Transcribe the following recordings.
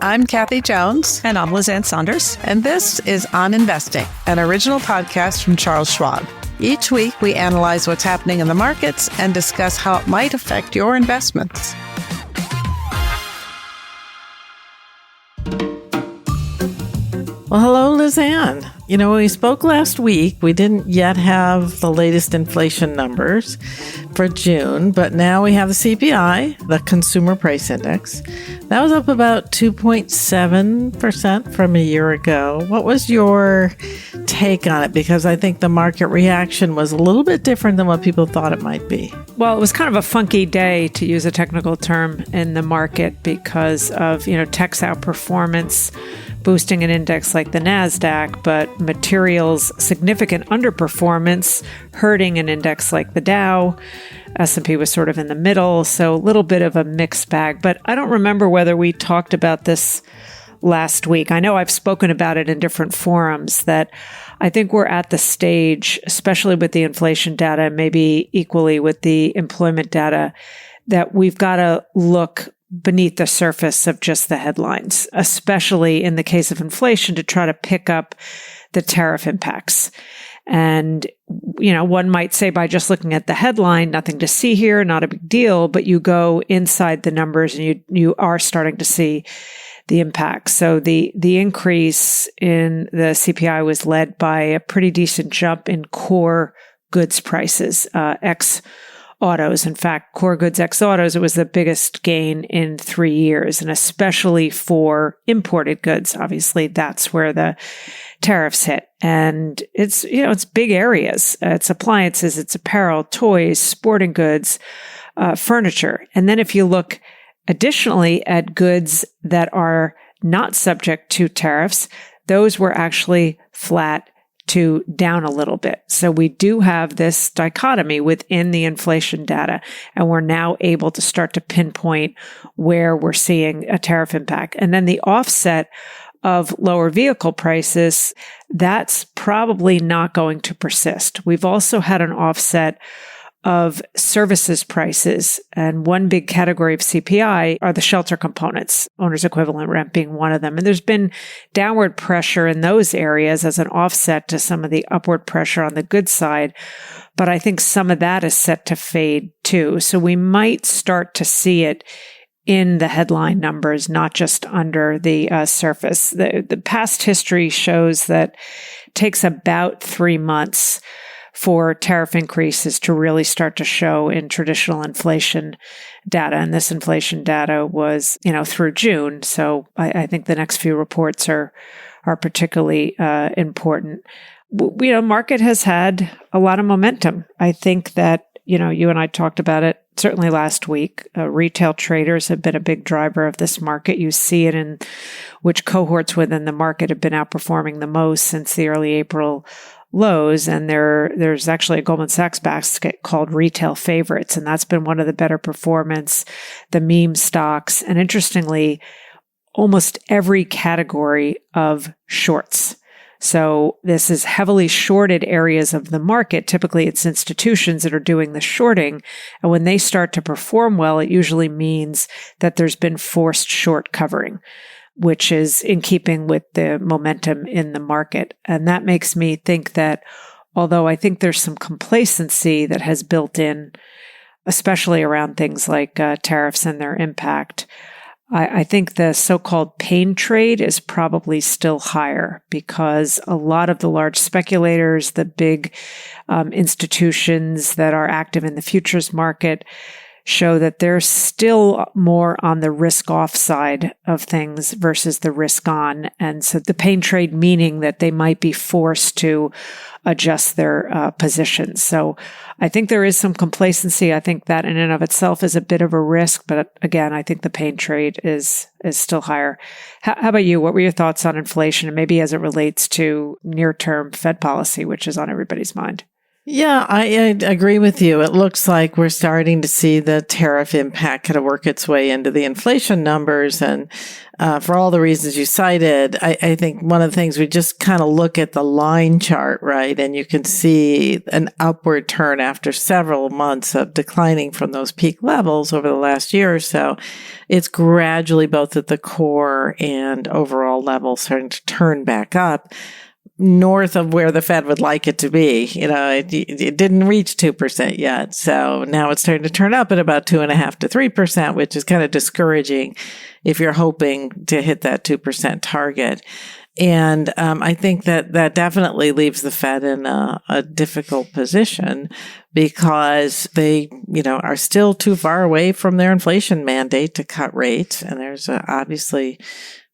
I'm Kathy Jones. And I'm Lizanne Saunders. And this is On Investing, an original podcast from Charles Schwab. Each week, we analyze what's happening in the markets and discuss how it might affect your investments. Well, hello, Lizanne. When we spoke last week, we didn't yet have the latest inflation numbers for June, but now we have the CPI, the Consumer Price Index. That was up about 2.7% from a year ago. What was your take on it? Because I think the market reaction was a little bit different than what people thought it might be. Well, it was kind of a funky day, to use a technical term, in the market because of, tech's outperformance boosting an index like the NASDAQ, but materials significant underperformance hurting an index like the Dow. S&P was sort of in the middle, so a little bit of a mixed bag. But I don't remember whether we talked about this last week. I know I've spoken about it in different forums that I think we're at the stage, especially with the inflation data, maybe equally with the employment data, that we've got to look beneath the surface of just the headlines, especially in the case of inflation, to try to pick up the tariff impacts. And, one might say by just looking at the headline, nothing to see here, not a big deal, but you go inside the numbers and you are starting to see the impact. So the increase in the CPI was led by a pretty decent jump in core goods prices, ex autos. In fact, core goods ex autos, it was the biggest gain in 3 years, and especially for imported goods. Obviously, that's where the tariffs hit. And it's big areas. It's appliances, it's apparel, toys, sporting goods, furniture. And then if you look additionally at goods that are not subject to tariffs, those were actually flat to down a little bit. So we do have this dichotomy within the inflation data, and we're now able to start to pinpoint where we're seeing a tariff impact. And then the offset of lower vehicle prices, that's probably not going to persist. We've also had an offset of services prices. And one big category of CPI are the shelter components, owner's equivalent rent being one of them. And there's been downward pressure in those areas as an offset to some of the upward pressure on the goods side. But I think some of that is set to fade too. So we might start to see it in the headline numbers, not just under the surface. The past history shows that it takes about 3 months for tariff increases to really start to show in traditional inflation data. And this inflation data was, through June. So I think the next few reports are particularly important. Market has had a lot of momentum. I think that, you and I talked about it certainly last week. Retail traders have been a big driver of this market. You see it in which cohorts within the market have been outperforming the most since the early April lows. And there's actually a Goldman Sachs basket called Retail Favorites, and that's been one of the better performance, the meme stocks, and interestingly, almost every category of shorts. So this is heavily shorted areas of the market. Typically, it's institutions that are doing the shorting. And when they start to perform well, it usually means that there's been forced short covering, which is in keeping with the momentum in the market. And that makes me think that although I think there's some complacency that has built in, especially around things like tariffs and their impact, I think the so-called pain trade is probably still higher because a lot of the large speculators, the big institutions that are active in the futures market, show that they're still more on the risk off side of things versus the risk on. And so the pain trade meaning that they might be forced to adjust their positions. So I think there is some complacency. I think that in and of itself is a bit of a risk. But again, I think the pain trade is still higher. How about you? What were your thoughts on inflation and maybe as it relates to near-term Fed policy, which is on everybody's mind? Yeah, I agree with you. It looks like we're starting to see the tariff impact kind of work its way into the inflation numbers. And for all the reasons you cited, I think one of the things we just kind of look at the line chart, right? And you can see an upward turn after several months of declining from those peak levels over the last year or so. It's gradually both at the core and overall level starting to turn back up, north of where the Fed would like it to be. It didn't reach 2% yet. So now it's starting to turn up at about 2.5% to 3%, which is kind of discouraging if you're hoping to hit that 2% target. And I think that definitely leaves the Fed in a difficult position because they, are still too far away from their inflation mandate to cut rates. And there's obviously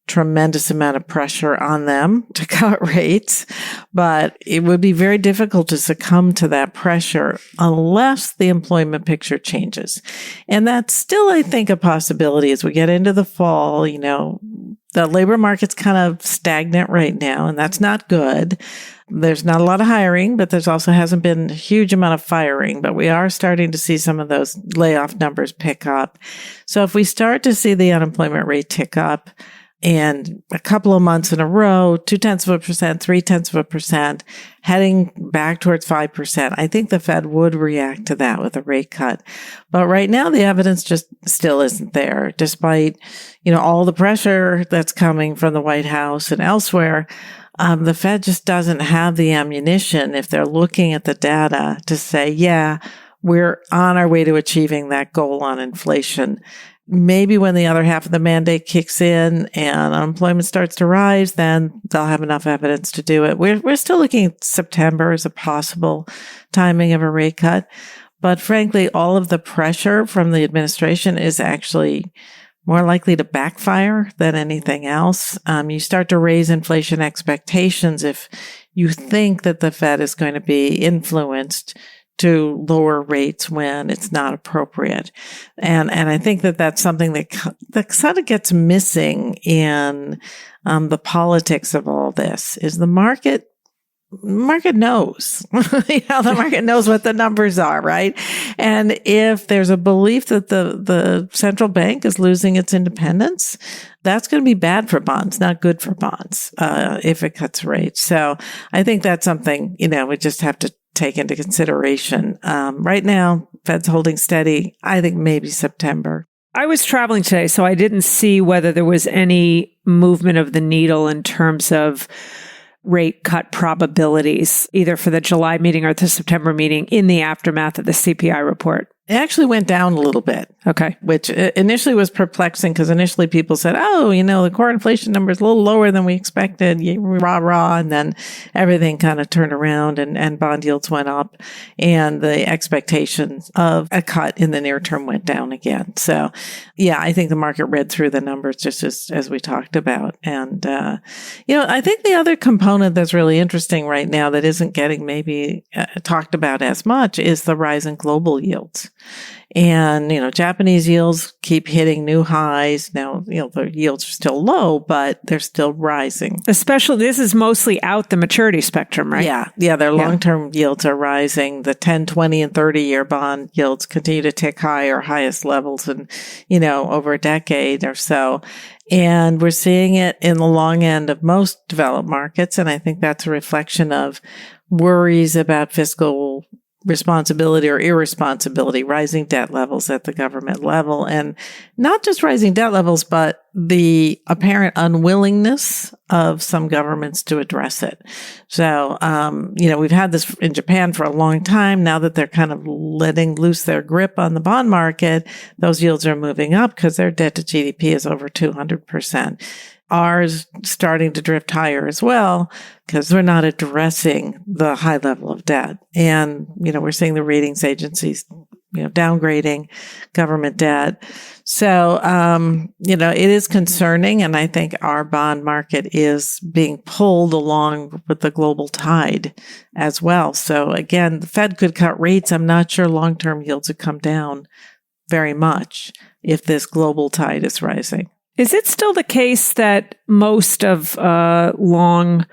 tremendous amount of pressure on them to cut rates, but it would be very difficult to succumb to that pressure unless the employment picture changes. And that's still, I think, a possibility as we get into the fall. The labor market's kind of stagnant right now, and that's not good. There's not a lot of hiring, but there's also hasn't been a huge amount of firing, but we are starting to see some of those layoff numbers pick up. So if we start to see the unemployment rate tick up, and a couple of months in a row, 0.2%, 0.3%, heading back towards 5%. I think the Fed would react to that with a rate cut. But right now, the evidence just still isn't there, despite, all the pressure that's coming from the White House and elsewhere. The Fed just doesn't have the ammunition, if they're looking at the data, to say, yeah, we're on our way to achieving that goal on inflation. Maybe when the other half of the mandate kicks in and unemployment starts to rise, then they'll have enough evidence to do it. We're still looking at September as a possible timing of a rate cut. But frankly, all of the pressure from the administration is actually more likely to backfire than anything else. You start to raise inflation expectations if you think that the Fed is going to be influenced to lower rates when it's not appropriate. And I think that that's something that kind of gets missing in the politics of all this is the market knows. The market knows what the numbers are, right? And if there's a belief that the central bank is losing its independence, that's going to be bad for bonds, not good for bonds, if it cuts rates. So I think that's something, we just have to take into consideration. Right now, Fed's holding steady. I think maybe September. I was traveling today, so I didn't see whether there was any movement of the needle in terms of rate cut probabilities, either for the July meeting or the September meeting in the aftermath of the CPI report. It actually went down a little bit. Okay. Which initially was perplexing because initially people said, the core inflation number is a little lower than we expected, rah, rah. And then everything kind of turned around and bond yields went up and the expectations of a cut in the near term went down again. So yeah, I think the market read through the numbers just as we talked about. And, I think the other component that's really interesting right now that isn't getting maybe talked about as much is the rise in global yields. And, Japanese yields keep hitting new highs. Now, the yields are still low, but they're still rising. Especially, this is mostly out the maturity spectrum, right? Yeah. Their long-term yields are rising. The 10, 20, and 30-year bond yields continue to tick higher, highest levels in, over a decade or so. And we're seeing it in the long end of most developed markets. And I think that's a reflection of worries about fiscal responsibility or irresponsibility, rising debt levels at the government level, and not just rising debt levels, but the apparent unwillingness of some governments to address it. So, we've had this in Japan for a long time. Now that they're kind of letting loose their grip on the bond market, those yields are moving up because their debt to GDP is over 200%. Ours starting to drift higher as well because we're not addressing the high level of debt. And, we're seeing the ratings agencies, downgrading government debt. So, it is concerning. And I think our bond market is being pulled along with the global tide as well. So again, the Fed could cut rates. I'm not sure long-term yields would come down very much if this global tide is rising. Is it still the case that most of long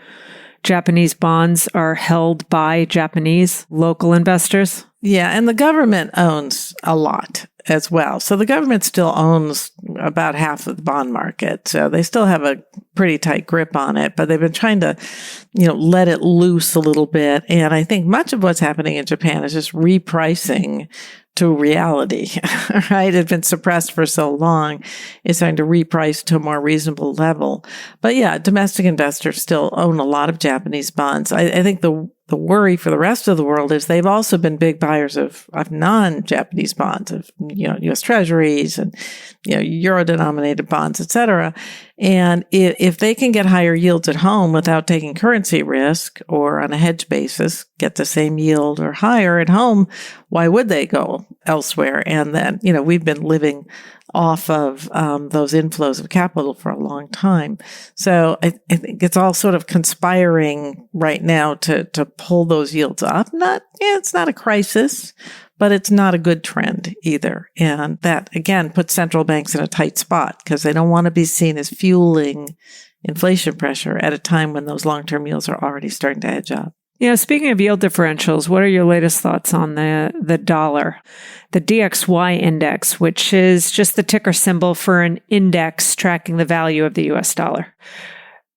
Japanese bonds are held by Japanese local investors? Yeah, and the government owns a lot as well. So the government still owns about half of the bond market. So they still have a pretty tight grip on it, but they've been trying to, let it loose a little bit. And I think much of what's happening in Japan is just repricing to reality, right? It's been suppressed for so long. It's starting to reprice to a more reasonable level. But yeah, domestic investors still own a lot of Japanese bonds. I think the worry for the rest of the world is they've also been big buyers of non-Japanese bonds, of, U.S. treasuries and, euro-denominated bonds, et cetera. And if they can get higher yields at home without taking currency risk or on a hedge basis, get the same yield or higher at home, why would they go elsewhere? And then, we've been living off of those inflows of capital for a long time. So I think it's all sort of conspiring right now to pull those yields up. It's not a crisis, but it's not a good trend either. And that, again, puts central banks in a tight spot because they don't want to be seen as fueling inflation pressure at a time when those long-term yields are already starting to edge up. Speaking of yield differentials, what are your latest thoughts on the dollar? The DXY index, which is just the ticker symbol for an index tracking the value of the US dollar,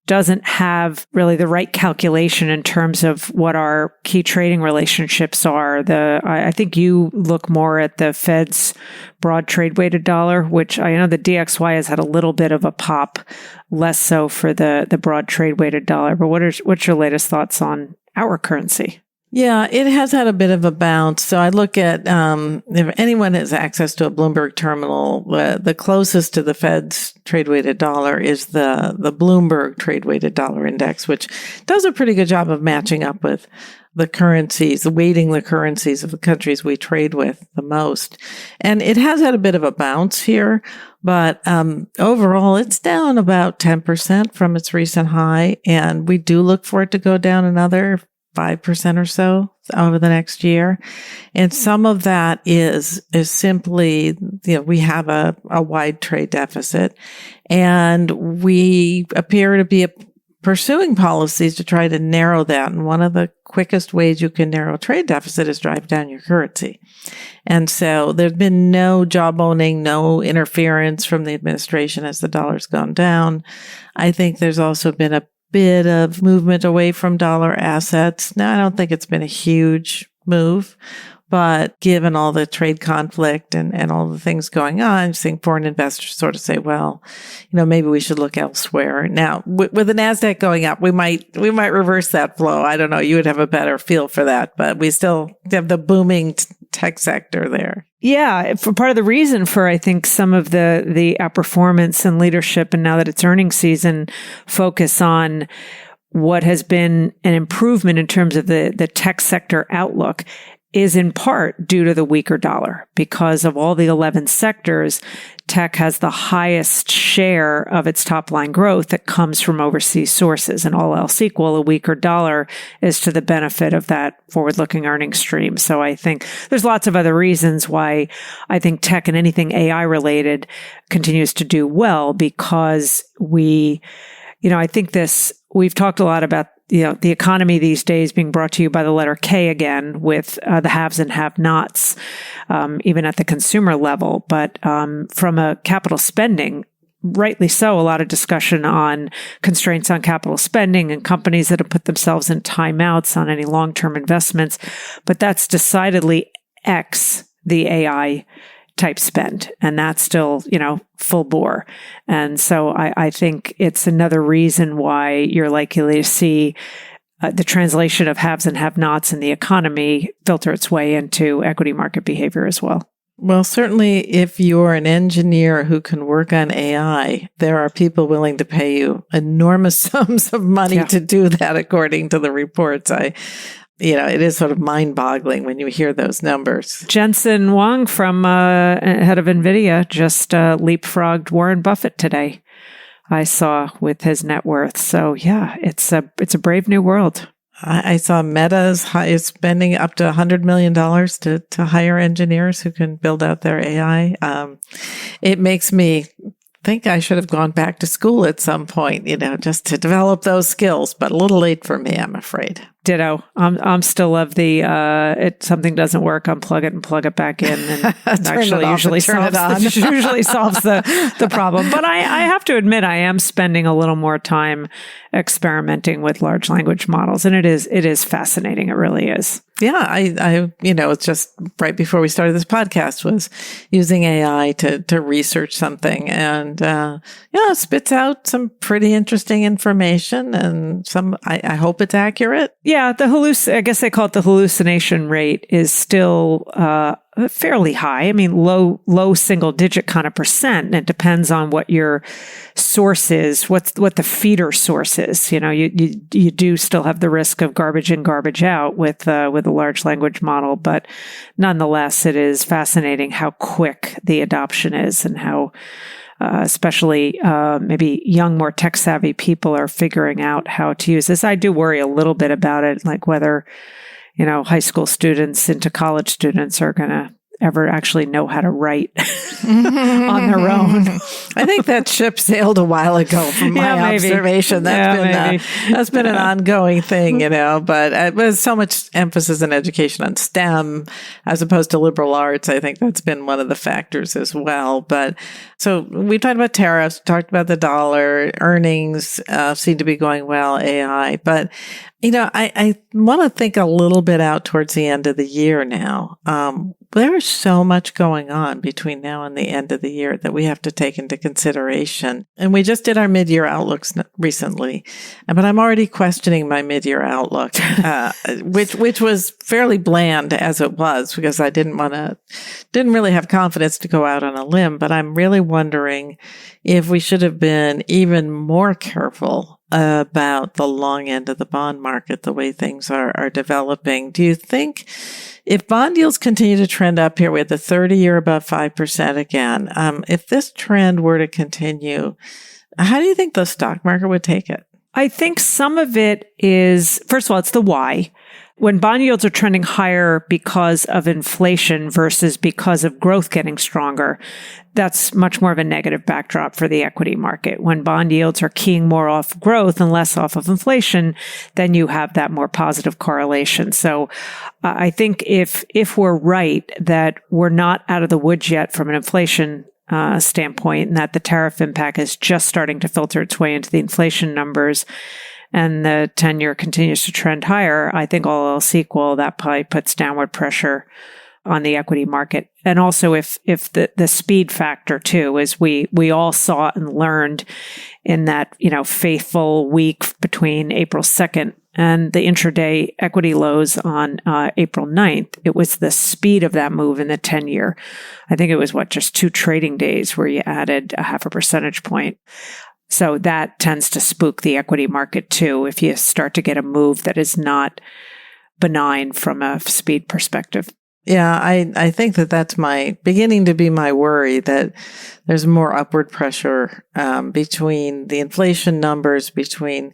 doesn't have really the right calculation in terms of what our key trading relationships are. I think you look more at the Fed's broad trade weighted dollar, which I know the DXY has had a little bit of a pop, less so for the broad trade weighted dollar. But what's your latest thoughts on our currency? Yeah, it has had a bit of a bounce. So I look at, if anyone has access to a Bloomberg terminal, the closest to the Fed's trade-weighted dollar is the Bloomberg trade-weighted dollar index, which does a pretty good job of matching up with the currencies, weighting the currencies of the countries we trade with the most. And it has had a bit of a bounce here, but overall it's down about 10% from its recent high. And we do look for it to go down another 5% or so over the next year. And some of that is simply, we have a wide trade deficit and we appear to be pursuing policies to try to narrow that. And one of the quickest ways you can narrow a trade deficit is drive down your currency. And so there's been no jawboning, no interference from the administration as the dollar's gone down. I think there's also been a bit of movement away from dollar assets. Now, I don't think it's been a huge move, but given all the trade conflict and all the things going on, I'm seeing foreign investors sort of say, well, maybe we should look elsewhere. Now, with the NASDAQ going up, we might reverse that flow. I don't know. You would have a better feel for that, but we still have the booming tech sector there. Yeah, for part of the reason for, I think, some of the outperformance and leadership, and now that it's earnings season, focus on what has been an improvement in terms of the tech sector outlook is in part due to the weaker dollar. Because of all the 11 sectors, tech has the highest share of its top line growth that comes from overseas sources, and all else equal, a weaker dollar is to the benefit of that forward-looking earnings stream. So I think there's lots of other reasons why I think tech and anything AI related continues to do well, because I think we've talked a lot about the economy these days being brought to you by the letter K again, with the haves and have-nots, even at the consumer level. But from a capital spending, rightly so, a lot of discussion on constraints on capital spending and companies that have put themselves in timeouts on any long-term investments. But that's decidedly X the AI type spend. And that's still, full bore. And so I think it's another reason why you're likely to see the translation of haves and have-nots in the economy filter its way into equity market behavior as well. Well, certainly if you're an engineer who can work on AI, there are people willing to pay you enormous sums of money to do that, according to the reports. It is sort of mind-boggling when you hear those numbers. Jensen Huang from head of NVIDIA just leapfrogged Warren Buffett today, I saw, with his net worth. So yeah, it's a brave new world. I saw Meta is spending up to $100 million to hire engineers who can build out their AI. It makes me think I should have gone back to school at some point, just to develop those skills, but a little late for me, I'm afraid. Ditto. I'm still of the something doesn't work, unplug it and plug it back in, and usually solves the problem. But I have to admit, I am spending a little more time experimenting with large language models, and it is fascinating. It really is. Yeah, I it's just right before we started this podcast was using AI to research something, and it spits out some pretty interesting information, and I hope it's accurate. Yeah, I guess they call it the hallucination rate is still fairly high. I mean, low single digit kind of percent. And it depends on what your source is, what the feeder source is. You do still have the risk of garbage in, garbage out with a large language model, but nonetheless, it is fascinating how quick the adoption is and how especially maybe young, more tech savvy people are figuring out how to use this. I do worry a little bit about it, like whether, high school students into college students are going to ever actually know how to write on their own. I think that ship sailed a while ago from my observation. That's been an ongoing thing, but with so much emphasis and education on STEM as opposed to liberal arts, I think that's been one of the factors as well. But so we talked about tariffs, talked about the dollar, earnings seem to be going well, AI, but I want to think a little bit out towards the end of the year now. There's so much going on between now and the end of the year that we have to take into consideration. And we just did our mid-year outlooks recently, but I'm already questioning my mid-year outlook, which was fairly bland as it was because I didn't really have confidence to go out on a limb, but I'm really wondering if we should have been even more careful about the long end of the bond market, the way things are developing. Do you think if bond yields continue to trend up here, we had the 30-year above 5% again, if this trend were to continue, how do you think the stock market would take it? I think some of it is, first of all, it's the why. When bond yields are trending higher because of inflation versus because of growth getting stronger, that's much more of a negative backdrop for the equity market. When bond yields are keying more off growth and less off of inflation, then you have that more positive correlation. So I think if we're right that we're not out of the woods yet from an inflation standpoint and that the tariff impact is just starting to filter its way into the inflation numbers, and the 10-year continues to trend higher, I think all else equal, that probably puts downward pressure on the equity market. And also if the speed factor too, is we all saw and learned in that, faithful week between April 2nd and the intraday equity lows on April 9th, it was the speed of that move in the 10-year. I think it was just 2 trading days where you added a 0.5 percentage point. So that tends to spook the equity market too, if you start to get a move that is not benign from a speed perspective. Yeah, I think that's beginning to be my worry, that there's more upward pressure between the inflation numbers, between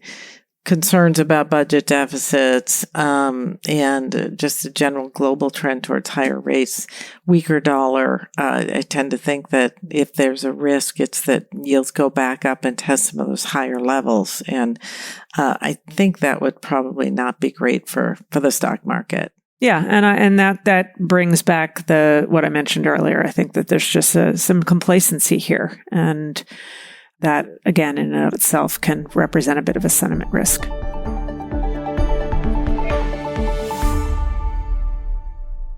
concerns about budget deficits, and just the general global trend towards higher rates, weaker dollar. I tend to think that if there's a risk, it's that yields go back up and test some of those higher levels. And I think that would probably not be great for the stock market. Yeah, and that brings back what I mentioned earlier. I think that there's just some complacency here, and that, again, in and of itself can represent a bit of a sentiment risk.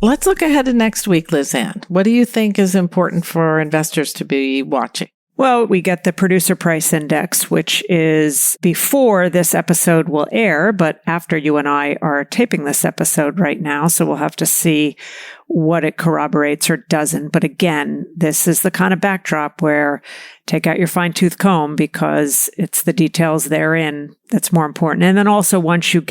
Let's look ahead to next week, Lizanne. What do you think is important for investors to be watching? Well, we get the producer price index, which is before this episode will air, but after you and I are taping this episode right now. So we'll have to see what it corroborates or doesn't. But again, this is the kind of backdrop where take out your fine-tooth comb, because it's the details therein that's more important. And then also once you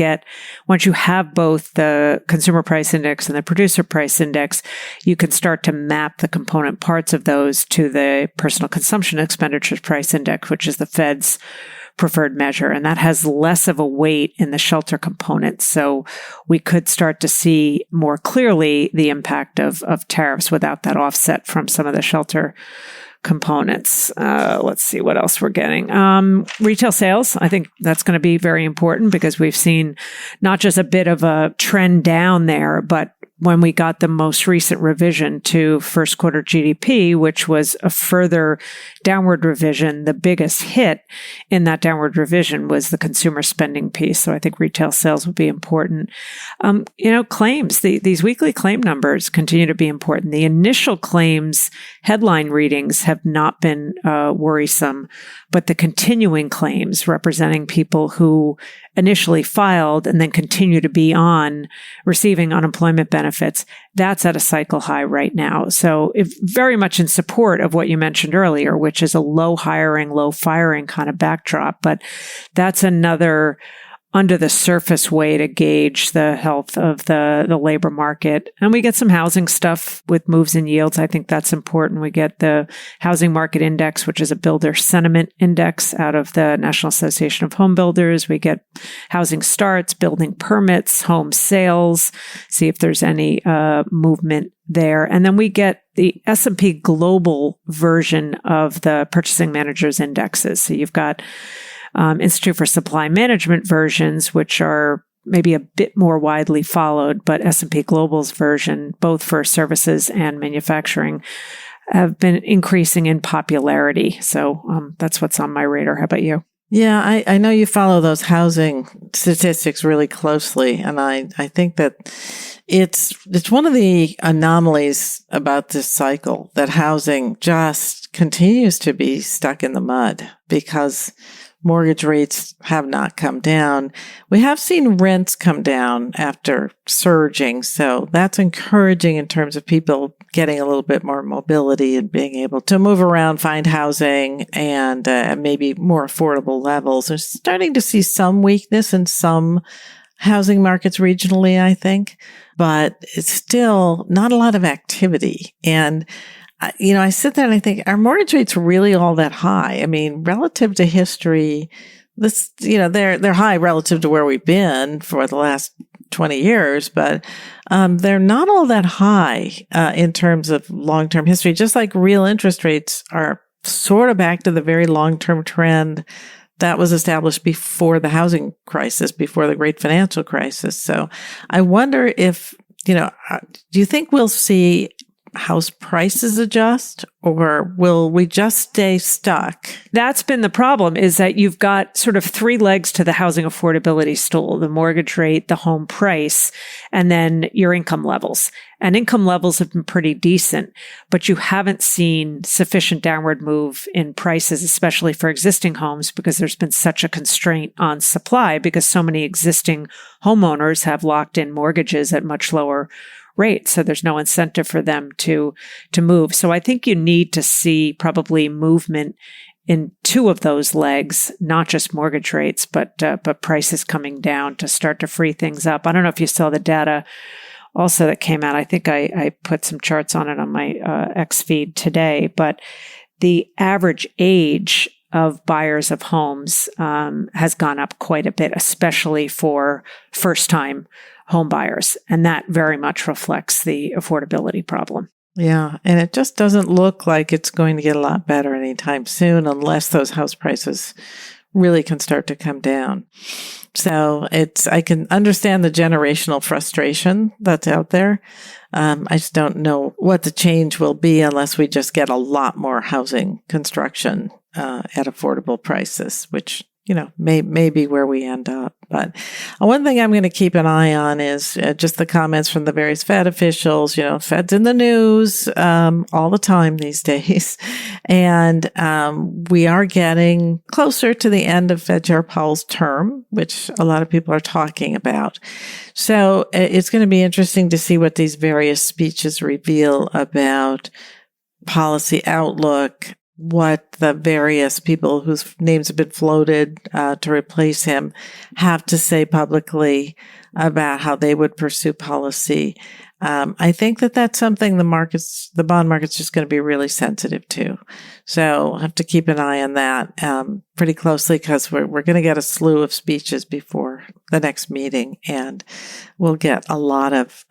have both the consumer price index and the producer price index, you can start to map the component parts of those to the personal consumption expenditures price index, which is the Fed's preferred measure, and that has less of a weight in the shelter component. So we could start to see more clearly the impact of tariffs without that offset from some of the shelter components. Let's see what else we're getting. Retail sales. I think that's going to be very important because we've seen not just a bit of a trend down there, but when we got the most recent revision to first quarter GDP, which was a further downward revision, the biggest hit in that downward revision was the consumer spending piece. So I think retail sales will be important. Claims, these weekly claim numbers continue to be important. The initial claims headline readings have not been worrisome, but the continuing claims representing people who initially filed and then continue to be on receiving unemployment benefits, that's at a cycle high right now. So very much in support of what you mentioned earlier, which is a low hiring, low firing kind of backdrop. But that's another under the surface way to gauge the health of the labor market. And we get some housing stuff with moves in yields. I think that's important. We get the housing market index, which is a builder sentiment index out of the National Association of Home Builders. We get housing starts, building permits, home sales, see if there's any movement there. And then we get the S&P global version of the purchasing managers indexes. So you've got Institute for Supply Management versions, which are maybe a bit more widely followed, but S&P Global's version, both for services and manufacturing, have been increasing in popularity. So that's what's on my radar. How about you? Yeah, I know you follow those housing statistics really closely, and I think that it's one of the anomalies about this cycle that housing just continues to be stuck in the mud because mortgage rates have not come down. We have seen rents come down after surging, so that's encouraging in terms of people getting a little bit more mobility and being able to move around, find housing, and maybe more affordable levels. We're starting to see some weakness in some housing markets regionally, I think, but it's still not a lot of activity. And I sit there and I think, are mortgage rates really all that high? I mean, relative to history, they're high relative to where we've been for the last 20 years, but they're not all that high in terms of long-term history, just like real interest rates are sort of back to the very long-term trend that was established before the housing crisis, before the great financial crisis. So I wonder if, do you think we'll see house prices adjust, or will we just stay stuck? That's been the problem, is that you've got sort of three legs to the housing affordability stool: the mortgage rate, the home price, and then your income levels. And income levels have been pretty decent, but you haven't seen sufficient downward move in prices, especially for existing homes, because there's been such a constraint on supply because so many existing homeowners have locked in mortgages at much lower rate. So there's no incentive for them to move. So I think you need to see probably movement in two of those legs, not just mortgage rates, but prices coming down to start to free things up. I don't know if you saw the data also that came out. I think I put some charts on it on my X feed today, but the average age of buyers of homes has gone up quite a bit, especially for first-time home buyers. And that very much reflects the affordability problem. Yeah. And it just doesn't look like it's going to get a lot better anytime soon unless those house prices really can start to come down. So I can understand the generational frustration that's out there. I just don't know what the change will be unless we just get a lot more housing construction at affordable prices, which may be where we end up. But one thing I'm going to keep an eye on is just the comments from the various Fed officials. Fed's in the news all the time these days. And we are getting closer to the end of Fed Chair Powell's term, which a lot of people are talking about. So it's going to be interesting to see what these various speeches reveal about policy outlook, what the various people whose names have been floated to replace him have to say publicly about how they would pursue policy. I think that that's something the bond market's just going to be really sensitive to. So I have to keep an eye on that pretty closely, because we're going to get a slew of speeches before the next meeting, and we'll get a lot of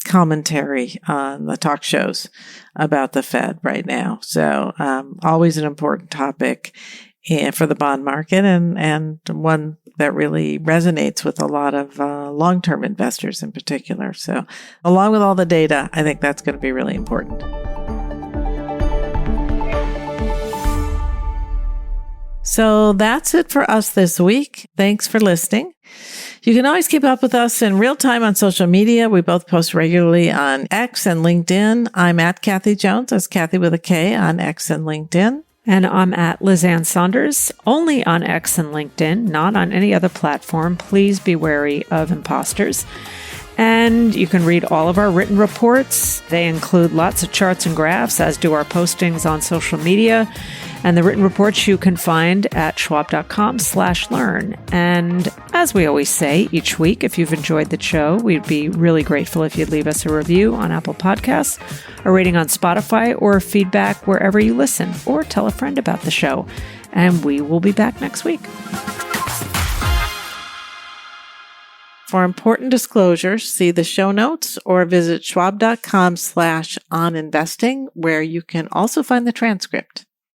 commentary on the talk shows about the Fed right now. So always an important topic for the bond market, and one that really resonates with a lot of long-term investors in particular. So along with all the data, I think that's going to be really important. So that's it for us this week. Thanks for listening. You can always keep up with us in real time on social media. We both post regularly on X and LinkedIn. I'm at Kathy Jones. That's Kathy with a K on X and LinkedIn. And I'm at Lizanne Saunders, only on X and LinkedIn, not on any other platform. Please be wary of imposters. And you can read all of our written reports. They include lots of charts and graphs, as do our postings on social media. And the written reports you can find at schwab.com/learn. And as we always say each week, if you've enjoyed the show, we'd be really grateful if you'd leave us a review on Apple Podcasts, a rating on Spotify, or feedback wherever you listen, or tell a friend about the show. And we will be back next week. For important disclosures, see the show notes or visit schwab.com/oninvesting, where you can also find the transcript.